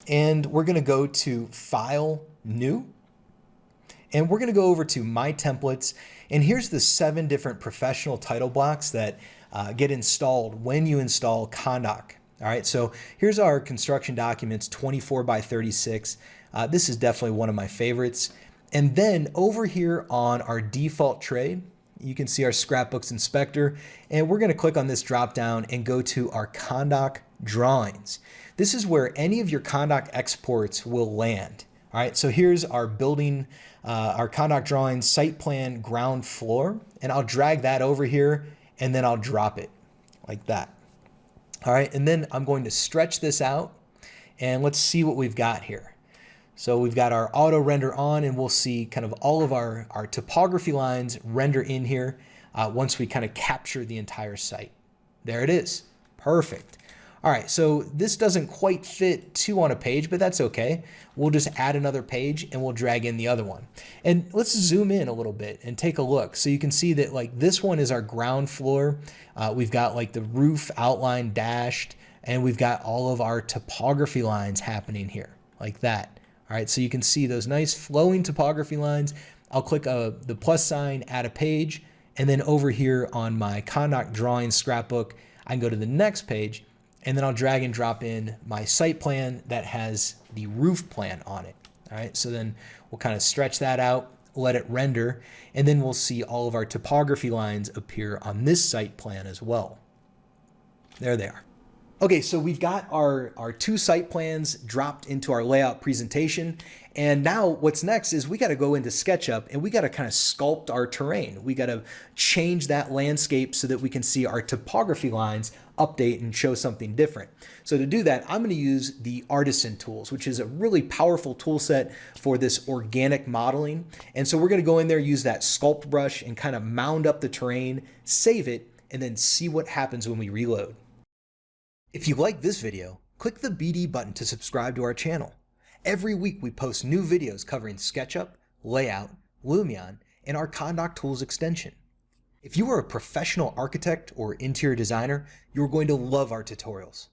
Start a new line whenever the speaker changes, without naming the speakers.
and we're going to go to File, New, and we're going to go over to My Templates. And here's the 7 different professional title blocks that get installed when you install ConDoc. All right, so here's our construction documents, 24 by 36. This is definitely one of my favorites. And then over here on our default tray, you can see our scrapbooks inspector, and we're going to click on this drop down and go to our ConDoc drawings. This is where any of your ConDoc exports will land. All right, so here's our building, our ConDoc drawings, site plan, ground floor, and I'll drag that over here and then I'll drop it like that. All right, and then I'm going to stretch this out and let's see what we've got here. So we've got our auto render on, and we'll see kind of all of our topography lines render in here once we kind of capture the entire site. There it is. Perfect. All right, so this doesn't quite fit 2 on a page, but that's okay. We'll just add another page and we'll drag in the other one. And let's zoom in a little bit and take a look. So you can see that like this one is our ground floor. We've got like the roof outline dashed, and we've got all of our topography lines happening here like that. All right, so you can see those nice flowing topography lines. I'll click the plus sign, add a page, and then over here on my ConDoc drawing scrapbook, I can go to the next page, and then I'll drag and drop in my site plan that has the roof plan on it. All right, so then we'll kind of stretch that out, let it render, and then we'll see all of our topography lines appear on this site plan as well. There they are. Okay, so we've got our 2 site plans dropped into our layout presentation. And now what's next is we got to go into SketchUp and we got to kind of sculpt our terrain. We got to change that landscape so that we can see our topography lines update and show something different. So to do that, I'm going to use the Artisan tools, which is a really powerful tool set for this organic modeling. And so we're going to go in there, use that sculpt brush and kind of mound up the terrain, save it, and then see what happens when we reload. If you like this video, click the BD button to subscribe to our channel. Every week we post new videos covering SketchUp, LayOut, Lumion, and our ConDoc Tools extension. If you are a professional architect or interior designer, you're going to love our tutorials.